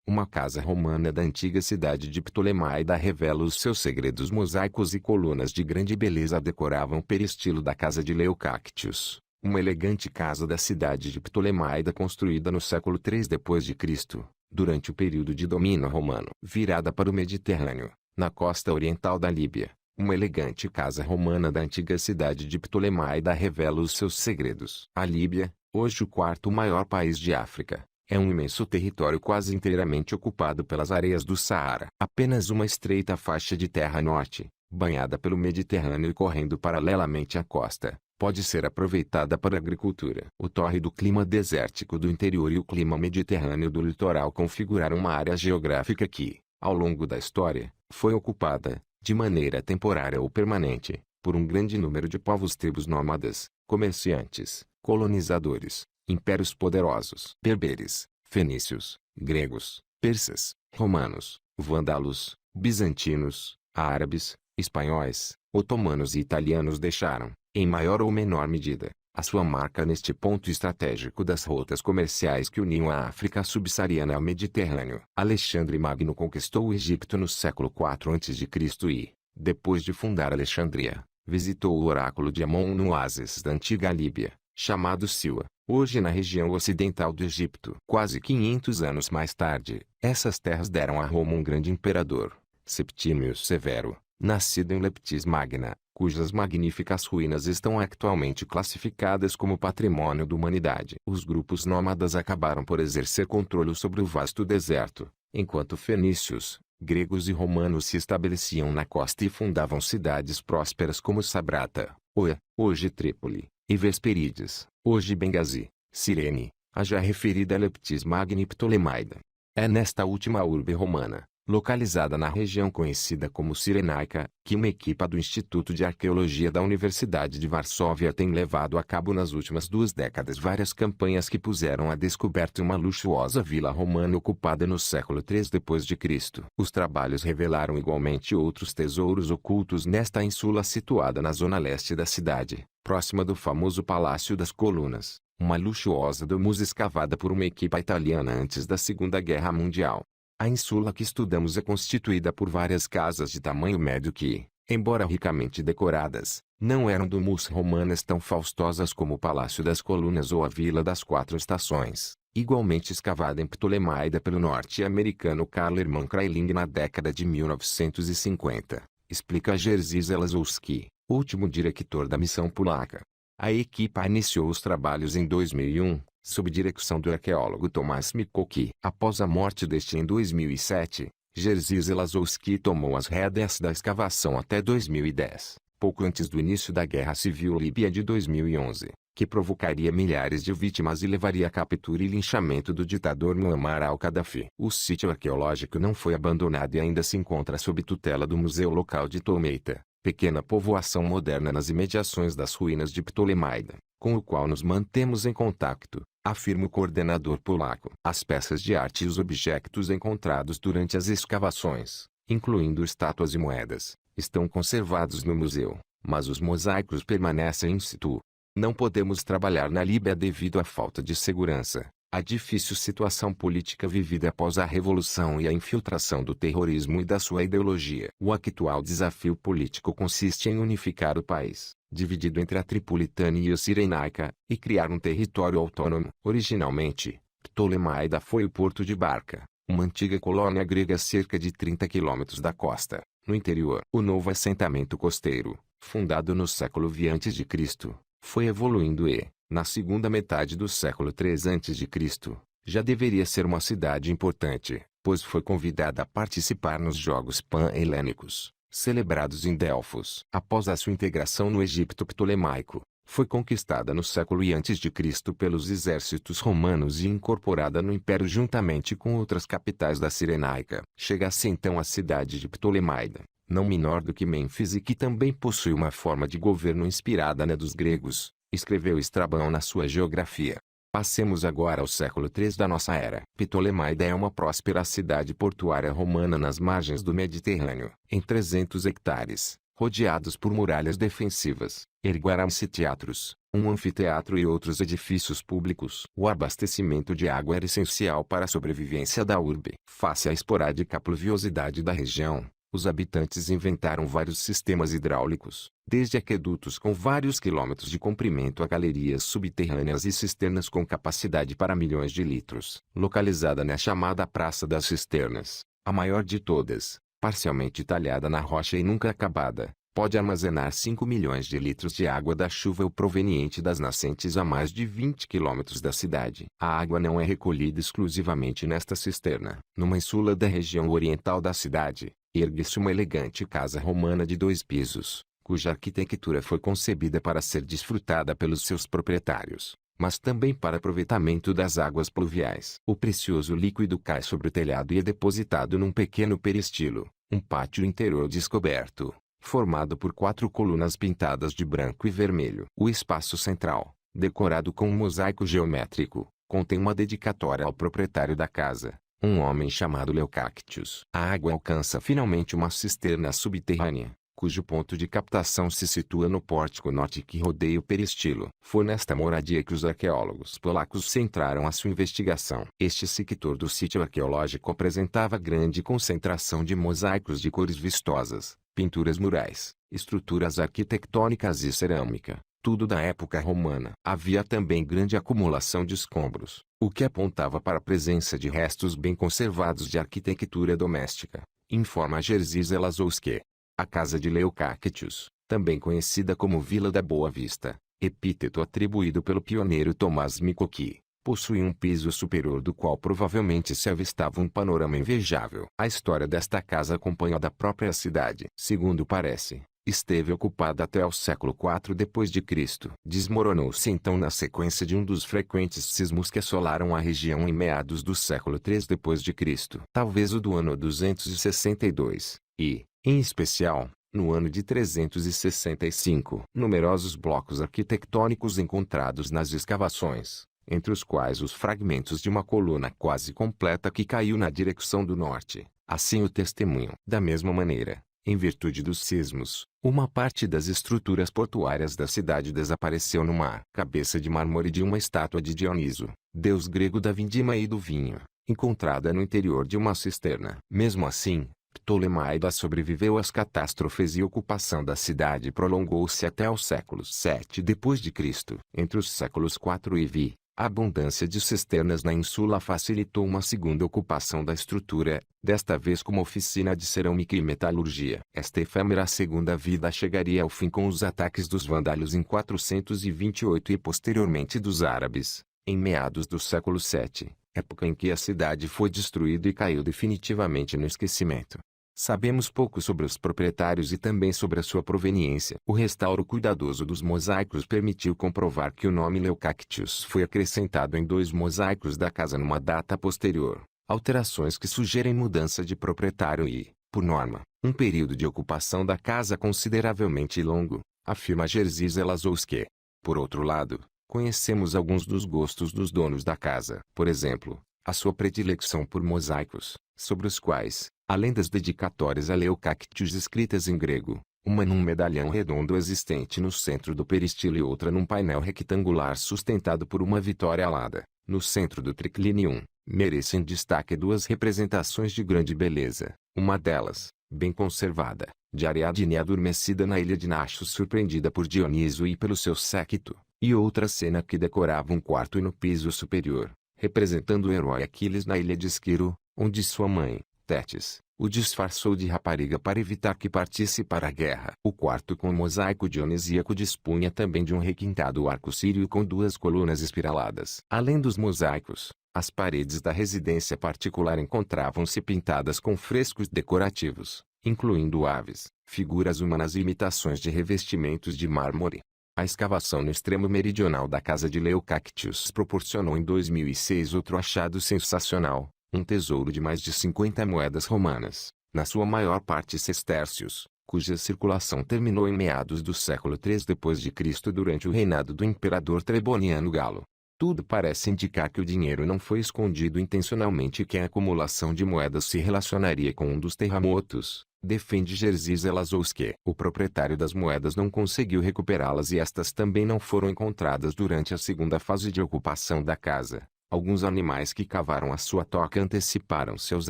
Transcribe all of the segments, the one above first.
uma casa romana da antiga cidade de Ptolemaida revela os seus segredos. Mosaicos e colunas de grande beleza decoravam o peristilo da casa de Leucáctios, uma elegante casa da cidade de Ptolemaida construída no século III d.C., durante o período de domínio romano. Virada para o Mediterrâneo, na costa oriental da Líbia, uma elegante casa romana da antiga cidade de Ptolemaida revela os seus segredos. A Líbia, hoje o quarto maior país de África, é um imenso território quase inteiramente ocupado pelas areias do Saara. Apenas uma estreita faixa de terra norte, banhada pelo Mediterrâneo e correndo paralelamente à costa, pode ser aproveitada para a agricultura. O tórrido clima desértico do interior e o clima mediterrâneo do litoral configuraram uma área geográfica que, ao longo da história, foi ocupada, de maneira temporária ou permanente, por um grande número de povos, tribos nômadas, comerciantes, colonizadores, impérios poderosos, berberes, fenícios, gregos, persas, romanos, vândalos, bizantinos, árabes, espanhóis, otomanos e italianos deixaram, em maior ou menor medida, a sua marca neste ponto estratégico das rotas comerciais que uniam a África subsaariana ao Mediterrâneo. Alexandre Magno conquistou o Egito no século IV a.C. e, depois de fundar Alexandria, visitou o oráculo de Amon no oásis da antiga Líbia, chamado Siwa, hoje na região ocidental do Egito. Quase 500 anos mais tarde, essas terras deram a Roma um grande imperador, Septímio Severo, nascido em Leptis Magna, cujas magníficas ruínas estão atualmente classificadas como patrimônio da humanidade. Os grupos nômadas acabaram por exercer controle sobre o vasto deserto, enquanto fenícios, gregos e romanos se estabeleciam na costa e fundavam cidades prósperas como Sabrata, Oia, hoje Trípoli, e Vesperides, hoje Bengazi, Cirene, a já referida Leptis Magna e Ptolemaida. É nesta última urbe romana, localizada na região conhecida como Cirenaica, que uma equipa do Instituto de Arqueologia da Universidade de Varsóvia tem levado a cabo nas últimas 2 décadas várias campanhas que puseram à descoberta uma luxuosa vila romana ocupada no século III d.C. Os trabalhos revelaram igualmente outros tesouros ocultos nesta ínsula situada na zona leste da cidade, próxima do famoso Palácio das Colunas, uma luxuosa domus escavada por uma equipa italiana antes da Segunda Guerra Mundial. A ínsula que estudamos é constituída por várias casas de tamanho médio que, embora ricamente decoradas, não eram domus romanas tão faustosas como o Palácio das Colunas ou a Vila das Quatro Estações, igualmente escavada em Ptolemaida pelo norte-americano Karl Hermann Kraling na década de 1950, explica Jerzy Zelazowski, último diretor da missão polaca. A equipa iniciou os trabalhos em 2001, sob direção do arqueólogo Tomás Mikoki. Após a morte deste em 2007, Jerzy Zelazowski tomou as rédeas da escavação até 2010, pouco antes do início da Guerra Civil Líbia de 2011, que provocaria milhares de vítimas e levaria à captura e linchamento do ditador Muammar al-Gaddafi. O sítio arqueológico não foi abandonado e ainda se encontra sob tutela do Museu Local de Tolmeita, pequena povoação moderna nas imediações das ruínas de Ptolemaida, com o qual nos mantemos em contato, afirma o coordenador polaco. As peças de arte e os objetos encontrados durante as escavações, incluindo estátuas e moedas, estão conservados no museu, mas os mosaicos permanecem in situ. Não podemos trabalhar na Líbia devido à falta de segurança, a difícil situação política vivida após a revolução e a infiltração do terrorismo e da sua ideologia. O atual desafio político consiste em unificar o país, dividido entre a Tripolitânia e a Cirenaica, e criar um território autônomo. Originalmente, Ptolemaida foi o porto de Barca, uma antiga colônia grega a cerca de 30 quilômetros da costa, no interior. O novo assentamento costeiro, fundado no século V a.C., foi evoluindo e, na segunda metade do século III a.C., já deveria ser uma cidade importante, pois foi convidada a participar nos Jogos Pan-Helênicos, celebrados em Delfos. Após a sua integração no Egito Ptolemaico, foi conquistada no século I a.C. pelos exércitos romanos e incorporada no império juntamente com outras capitais da Cirenaica. Chega-se então à cidade de Ptolemaida, não menor do que Mênfis e que também possui uma forma de governo inspirada na dos gregos, escreveu Estrabão na sua Geografia. Passemos agora ao século III da nossa era. Ptolemaida é uma próspera cidade portuária romana nas margens do Mediterrâneo. Em 300 hectares, rodeados por muralhas defensivas, ergueram-se teatros, um anfiteatro e outros edifícios públicos. O abastecimento de água era essencial para a sobrevivência da urbe. Face à esporádica pluviosidade da região, os habitantes inventaram vários sistemas hidráulicos, desde aquedutos com vários quilômetros de comprimento a galerias subterrâneas e cisternas com capacidade para milhões de litros. Localizada na chamada Praça das Cisternas, a maior de todas, parcialmente talhada na rocha e nunca acabada, pode armazenar 5 milhões de litros de água da chuva proveniente das nascentes a mais de 20 quilômetros da cidade. A água não é recolhida exclusivamente nesta cisterna. Numa insula da região oriental da cidade, ergue-se uma elegante casa romana de 2 pisos, cuja arquitetura foi concebida para ser desfrutada pelos seus proprietários, mas também para aproveitamento das águas pluviais. O precioso líquido cai sobre o telhado e é depositado num pequeno peristilo, um pátio interior descoberto, formado por 4 colunas pintadas de branco e vermelho. O espaço central, decorado com um mosaico geométrico, contém uma dedicatória ao proprietário da casa, um homem chamado Leucactius. A água alcança finalmente uma cisterna subterrânea, cujo ponto de captação se situa no pórtico norte que rodeia o peristilo. Foi nesta moradia que os arqueólogos polacos centraram a sua investigação. Este sector do sítio arqueológico apresentava grande concentração de mosaicos de cores vistosas, pinturas murais, estruturas arquitetônicas e cerâmica, tudo da época romana. Havia também grande acumulação de escombros, o que apontava para a presença de restos bem conservados de arquitetura doméstica, informa Jerzy Lazowski. A casa de Leucactius, também conhecida como Vila da Boa Vista, epíteto atribuído pelo pioneiro Tomás Mikoki, possui um piso superior do qual provavelmente se avistava um panorama invejável. A história desta casa acompanha a da própria cidade. Segundo parece, esteve ocupada até o século IV d.C. Desmoronou-se então na sequência de um dos frequentes sismos que assolaram a região em meados do século III d.C., talvez o do ano 262, e, em especial, no ano de 365. Numerosos blocos arquitetônicos encontrados nas escavações, entre os quais os fragmentos de uma coluna quase completa que caiu na direção do norte, assim o testemunham. Da mesma maneira, em virtude dos sismos, uma parte das estruturas portuárias da cidade desapareceu numa cabeça de mármore de uma estátua de Dioniso, deus grego da vindima e do vinho, encontrada no interior de uma cisterna. Mesmo assim, Ptolemaida sobreviveu às catástrofes e a ocupação da cidade prolongou-se até o século VII d.C. Entre os séculos IV e V, a abundância de cisternas na insula facilitou uma segunda ocupação da estrutura, desta vez como oficina de cerâmica e metalurgia. Esta efêmera segunda vida chegaria ao fim com os ataques dos vândalos em 428 e posteriormente dos árabes, em meados do século VII, época em que a cidade foi destruída e caiu definitivamente no esquecimento. Sabemos pouco sobre os proprietários e também sobre a sua proveniência. O restauro cuidadoso dos mosaicos permitiu comprovar que o nome Leucactius foi acrescentado em 2 mosaicos da casa numa data posterior, alterações que sugerem mudança de proprietário e, por norma, um período de ocupação da casa consideravelmente longo, afirma Jerzy Lazowski. Por outro lado, conhecemos alguns dos gostos dos donos da casa. Por exemplo, a sua predileção por mosaicos, sobre os quais, além das dedicatórias a Leucactius escritas em grego, uma num medalhão redondo existente no centro do peristilo e outra num painel retangular sustentado por uma vitória alada, no centro do triclinium, merecem destaque 2 representações de grande beleza. Uma delas, bem conservada, de Ariadne adormecida na ilha de Naxos surpreendida por Dioniso e pelo seu séquito, e outra cena que decorava um quarto no piso superior, representando o herói Aquiles na ilha de Esquiro, onde sua mãe, Tétis, o disfarçou de rapariga para evitar que partisse para a guerra. O quarto com mosaico dionisíaco dispunha também de um requintado arco sírio com 2 colunas espiraladas. Além dos mosaicos, as paredes da residência particular encontravam-se pintadas com frescos decorativos, incluindo aves, figuras humanas e imitações de revestimentos de mármore. A escavação no extremo meridional da casa de Leucactius proporcionou em 2006 outro achado sensacional, um tesouro de mais de 50 moedas romanas, na sua maior parte sestércios, cuja circulação terminou em meados do século III d.C. durante o reinado do imperador Treboniano Galo. Tudo parece indicar que o dinheiro não foi escondido intencionalmente e que a acumulação de moedas se relacionaria com um dos terremotos, defende Jerzy Zelazowski. O proprietário das moedas não conseguiu recuperá-las e estas também não foram encontradas durante a segunda fase de ocupação da casa. Alguns animais que cavaram a sua toca anteciparam seus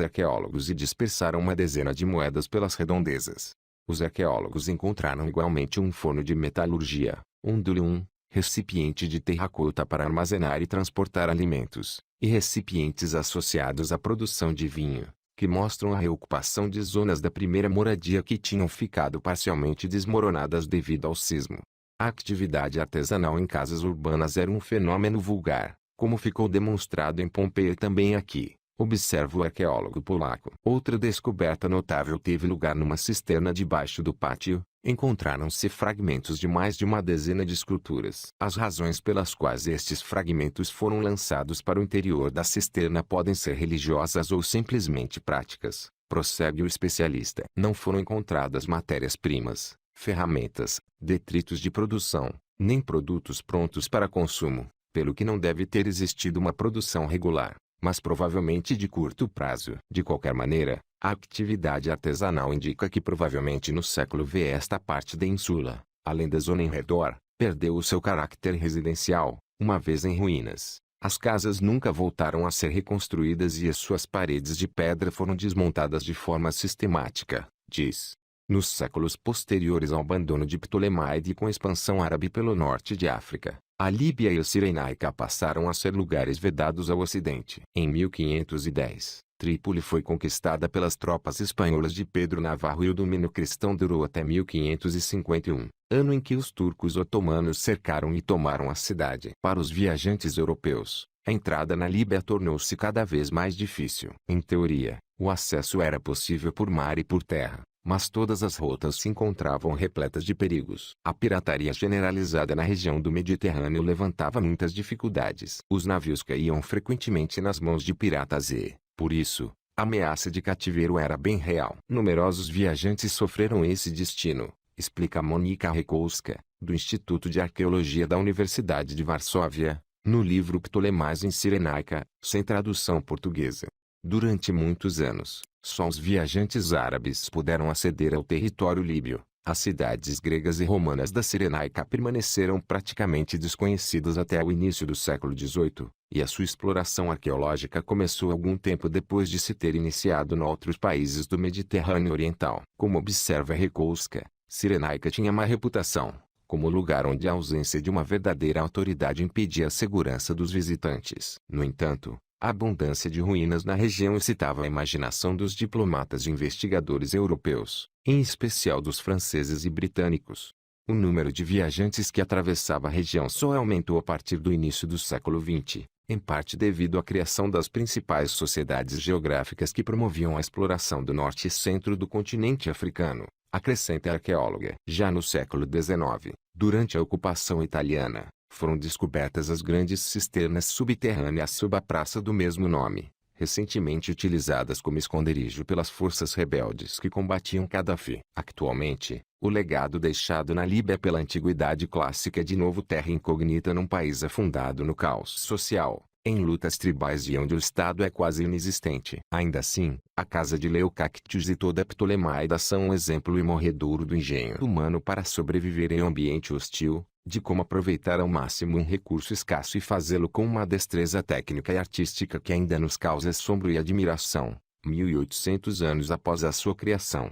arqueólogos e dispersaram uma dezena de moedas pelas redondezas. Os arqueólogos encontraram igualmente um forno de metalurgia, um dulum, recipiente de terracota para armazenar e transportar alimentos, e recipientes associados à produção de vinho, que mostram a reocupação de zonas da primeira moradia que tinham ficado parcialmente desmoronadas devido ao sismo. A atividade artesanal em casas urbanas era um fenômeno vulgar, como ficou demonstrado em Pompeia e também aqui, observa o arqueólogo polaco. Outra descoberta notável teve lugar numa cisterna debaixo do pátio. Encontraram-se fragmentos de mais de uma dezena de esculturas. As razões pelas quais estes fragmentos foram lançados para o interior da cisterna podem ser religiosas ou simplesmente práticas, prossegue o especialista. Não foram encontradas matérias-primas, ferramentas, detritos de produção, nem produtos prontos para consumo, pelo que não deve ter existido uma produção regular, mas provavelmente de curto prazo. De qualquer maneira, a atividade artesanal indica que provavelmente no século V esta parte da insula, além da zona em redor, perdeu o seu caráter residencial, uma vez em ruínas. As casas nunca voltaram a ser reconstruídas e as suas paredes de pedra foram desmontadas de forma sistemática, diz. Nos séculos posteriores ao abandono de Ptolemaide e com a expansão árabe pelo norte de África, a Líbia e a Cirenaica passaram a ser lugares vedados ao ocidente. Em 1510, Trípoli foi conquistada pelas tropas espanholas de Pedro Navarro e o domínio cristão durou até 1551, ano em que os turcos otomanos cercaram e tomaram a cidade. Para os viajantes europeus, a entrada na Líbia tornou-se cada vez mais difícil. Em teoria, o acesso era possível por mar e por terra, mas todas as rotas se encontravam repletas de perigos. A pirataria generalizada na região do Mediterrâneo levantava muitas dificuldades. Os navios caíam frequentemente nas mãos de piratas e, por isso, a ameaça de cativeiro era bem real. Numerosos viajantes sofreram esse destino, explica Monika Rekolska, do Instituto de Arqueologia da Universidade de Varsóvia, no livro Ptolemais em Cirenaica, sem tradução portuguesa. Durante muitos anos, só os viajantes árabes puderam aceder ao território líbio. As cidades gregas e romanas da Cirenaica permaneceram praticamente desconhecidas até o início do século XVIII, e a sua exploração arqueológica começou algum tempo depois de se ter iniciado em outros países do Mediterrâneo Oriental. Como observa Rekolska, Cirenaica tinha má reputação, como lugar onde a ausência de uma verdadeira autoridade impedia a segurança dos visitantes. No entanto, a abundância de ruínas na região excitava a imaginação dos diplomatas e investigadores europeus, em especial dos franceses e britânicos. O número de viajantes que atravessava a região só aumentou a partir do início do século XX, em parte devido à criação das principais sociedades geográficas que promoviam a exploração do norte e centro do continente africano, acrescenta a arqueóloga. Já no século XIX, durante a ocupação italiana, foram descobertas as grandes cisternas subterrâneas sob a praça do mesmo nome, recentemente utilizadas como esconderijo pelas forças rebeldes que combatiam Gaddafi. Atualmente, o legado deixado na Líbia pela antiguidade clássica é de novo terra incógnita num país afundado no caos social, em lutas tribais e onde o Estado é quase inexistente. Ainda assim, a casa de Leucáctios e toda a Ptolemaida são um exemplo imorredouro do engenho humano para sobreviver em um ambiente hostil, de como aproveitar ao máximo um recurso escasso e fazê-lo com uma destreza técnica e artística que ainda nos causa assombro e admiração, 1800 anos após a sua criação.